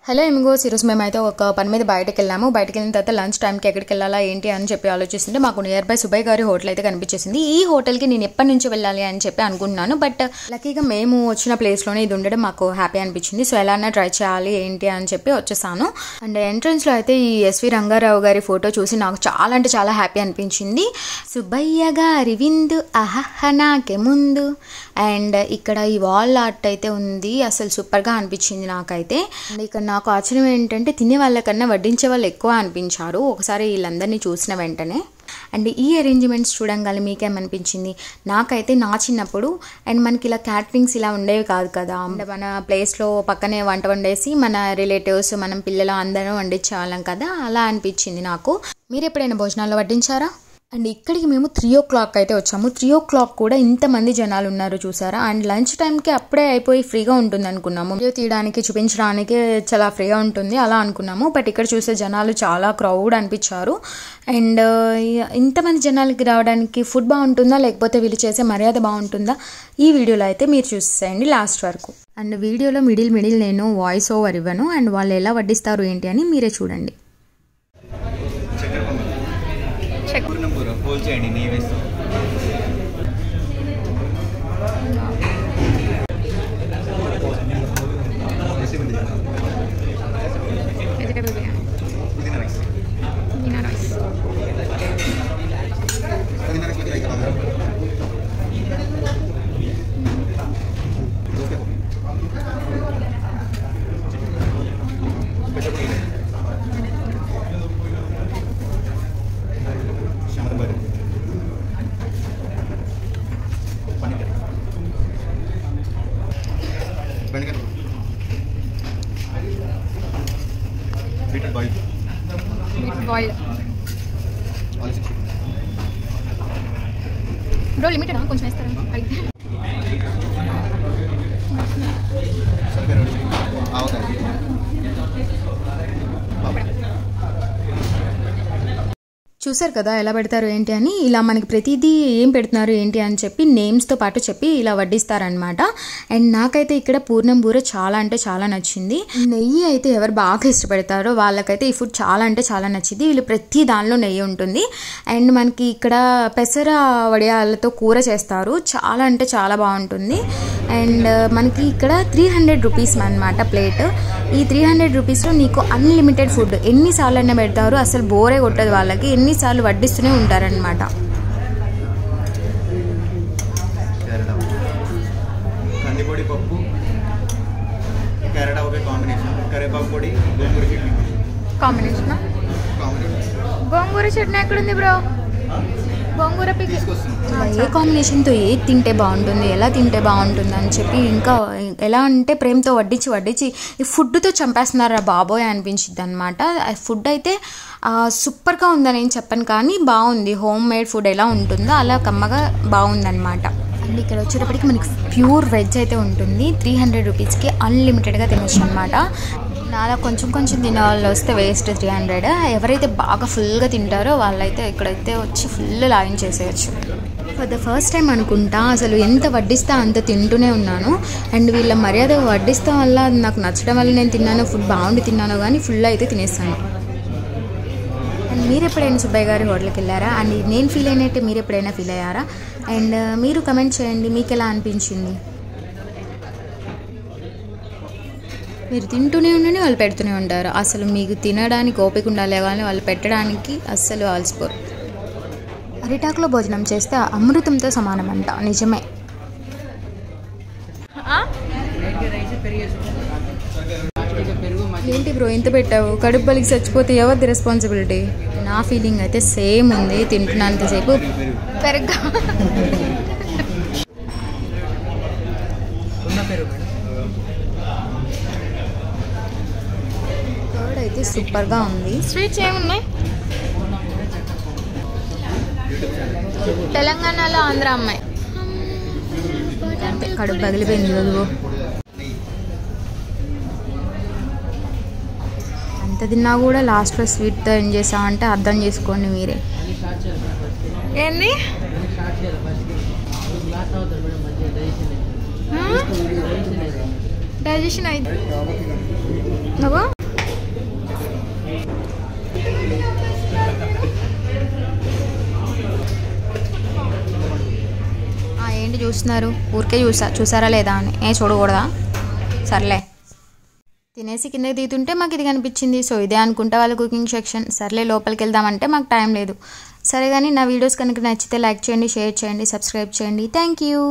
Hello amigos, ఈరోజు మేమైతే ఒక పని మీద బయటకు వెళ్ళాము. బయటకు వెళ్ళిన తర్వాత లంచ్ టైంకి ఎక్కడికి వెళ్ళాలా ఏంటి అని చెప్పి ఆలోచిస్తుంటే మాకు నియర్ బై సుబ్బయ్య గారి హోటల్ అయితే కనిపించేసింది. ఈ హోటల్కి నేను ఎప్పటి నుంచి వెళ్ళాలి అని చెప్పి అనుకుంటున్నాను. బట్ లక్కీగా మేము వచ్చిన ప్లేస్లోనే ఇది ఉండడం మాకు హ్యాపీ అనిపించింది. సో ఎలా ట్రై చేయాలి ఏంటి అని చెప్పి వచ్చేసాను. అండ్ ఎంట్రన్స్లో అయితే ఈ ఎస్వి రంగారావు గారి ఫోటో చూసి నాకు చాలా అంటే చాలా హ్యాపీ అనిపించింది. సుబ్బయ్య గారి విందు అహహ నాకే ముందు. అండ్ ఇక్కడ ఈ వాల్ ఆర్ట్ అయితే ఉంది, అసలు సూపర్గా అనిపించింది నాకైతే. అండ్ ఇక్కడ నాకు ఆశ్చర్యం ఏంటంటే తినే వాళ్ళకన్నా వడ్డించే వాళ్ళు ఎక్కువ అనిపించారు ఒకసారి వీళ్ళందరినీ చూసిన వెంటనే. అండ్ ఈ అరేంజ్మెంట్స్ చూడంగానే మీకేమనిపించింది? నాకైతే నా చిన్నప్పుడు అండ్ మనకి ఇలా క్యాటరింగ్స్ ఇలా ఉండేవి కాదు కదా. అంటే మన ప్లేస్లో పక్కనే వంట వండేసి మన రిలేటివ్స్ మనం పిల్లలు అందరం వండించేవాళ్ళం కదా, అలా అనిపించింది నాకు. మీరు ఎప్పుడైనా భోజనాల్లో వడ్డించారా? అండ్ ఇక్కడికి మేము 3 o'clock అయితే వచ్చాము. 3 o'clock కూడా ఇంతమంది జనాలు ఉన్నారు చూసారా. అండ్ లంచ్ టైంకి అప్పుడే అయిపోయి ఫ్రీగా ఉంటుంది అనుకున్నాము. వీడియో తీయడానికి చూపించడానికి చాలా ఫ్రీగా ఉంటుంది అలా అనుకున్నాము. బట్ ఇక్కడ చూసే జనాలు చాలా క్రౌడ్ అనిపించారు. అండ్ ఇంతమంది జనాలకి రావడానికి ఫుడ్ బాగుంటుందా లేకపోతే వీళ్ళు చేసే మర్యాద బాగుంటుందా ఈ వీడియోలో అయితే మీరు చూసేయండి లాస్ట్ వరకు. అండ్ వీడియోలో మిడిల్ నేను వాయిస్ ఓవర్ ఇవ్వను. అండ్ వాళ్ళు ఎలా వడ్డిస్తారు ఏంటి అని మీరే చూడండి. బ్రో లిమిటెడ్ కొంచెం వేస్తారా? చూసారు కదా ఎలా పెడతారు ఏంటి అని. ఇలా మనకి ప్రతిదీ ఏం పెడుతున్నారు ఏంటి అని చెప్పి నేమ్స్తో పాటు చెప్పి ఇలా వడ్డిస్తారనమాట. అండ్ నాకైతే ఇక్కడ పూర్ణం బూర చాలా అంటే చాలా నచ్చింది. నెయ్యి అయితే ఎవరు బాగా ఇష్టపడతారో వాళ్ళకైతే ఈ ఫుడ్ చాలా అంటే చాలా నచ్చింది. వీళ్ళు ప్రతి దానిలో నెయ్యి ఉంటుంది. అండ్ మనకి ఇక్కడ పెసర వడియాలతో కూర చేస్తారు, చాలా అంటే చాలా బాగుంటుంది. అండ్ మనకి ఇక్కడ 300 రూపీస్ అనమాట ప్లేట్. ఈ 300 రూపీస్లో నీకు అన్లిమిటెడ్ ఫుడ్ ఎన్నిసార్లు అయినా పెడతారు, అసలు బోరే కొట్టదు వాళ్ళకి, ఎన్నిసార్లు వడ్డిస్తూనే ఉంటారనమాట. గోంగూర చట్నీ ఎక్కడుంది బ్రో? గోంగూర ఏ కాంబినేషన్తో ఏది తింటే బాగుంటుంది, ఎలా తింటే బాగుంటుంది అని చెప్పి ఇంకా ఎలా అంటే ప్రేమతో వడ్డించి ఈ ఫుడ్తో చంపేస్తున్నారా బాబోయ్ అనిపించింది అనమాట. ఫుడ్ అయితే సూపర్గా ఉందని ఏం చెప్పను కానీ బాగుంది. హోమ్ మేడ్ ఫుడ్ ఎలా ఉంటుందో అలా కమ్మగా బాగుందనమాట. అండ్ ఇక్కడ వచ్చేటప్పటికి మనకి ప్యూర్ వెజ్ అయితే ఉంటుంది. 300 రూపీస్కి అన్లిమిటెడ్గా తినొచ్చు అనమాట. నాలా కొంచెం తినే వాళ్ళు వస్తే వేస్ట్ 300. ఎవరైతే బాగా ఫుల్గా తింటారో వాళ్ళైతే ఇక్కడైతే వచ్చి ఫుల్ లాగించేసేయచ్చు. ఫర్ ద ఫస్ట్ టైం అనుకుంటా అసలు ఎంత వడ్డిస్తా అంత తింటూనే ఉన్నాను. అండ్ వీళ్ళ మర్యాద వడ్డిస్తాం వల్ల నాకు నచ్చడం వల్ల నేను తిన్నాను, ఫుడ్ బాగుండి తిన్నాను కానీ ఫుల్ అయితే తినేస్తాను. అండ్ మీరు ఎప్పుడైనా సుబ్బయ్య గారి హోటల్కి వెళ్ళారా? అండ్ నేను ఫీల్ అయినట్టే మీరు ఎప్పుడైనా ఫీల్ అయ్యారా? అండ్ మీరు కమెంట్ చేయండి మీకు ఎలా అనిపించింది. మీరు తింటూనే ఉండండి, వాళ్ళు పెడుతూనే ఉంటారు. అసలు మీకు తినడానికి ఓపిక ఉండాలి కానీ వాళ్ళు పెట్టడానికి అస్సలు అలసిపోరు. అరిటాకులో భోజనం చేస్తే అమృతంతో సమానమంట, నిజమే. ఏంటి బ్రో ఇంత పెట్టావు? కడుపు బలికి చచ్చిపోతే ఎవరిది రెస్పాన్సిబిలిటీ? నా ఫీలింగ్ అయితే సేమ్ ఉంది. తింటున్నంతసేపు పెరుగు అయితే సూపర్గా ఉంది. స్వీట్స్ ఏమున్నాయి? తెలంగాణలో ఆంధ్ర అమ్మాయి అంతే, కడుపు పగిలిపోయింది రోజు. అంత తిన్నా కూడా లాస్ట్లో స్వీట్తో ఏం చేసామంటే అర్థం చేసుకోండి మీరే. ఏంది డైజెషన్ అయితే ఏంటి చూస్తున్నారు? ఊరికే చూసారా లేదా అని. చూడకూడదా? సర్లే. తినేసి కిందకి దిగుతుంటే మాకు ఇది కనిపించింది. సో ఇదే అనుకుంటా వాళ్ళ కుకింగ్ సెక్షన్. సర్లే లోపలికి వెళ్దామంటే మాకు టైం లేదు. సరే కానీ నా వీడియోస్ కనుక నచ్చితే లైక్ చేయండి, షేర్ చేయండి, సబ్స్క్రైబ్ చేయండి. Thank you.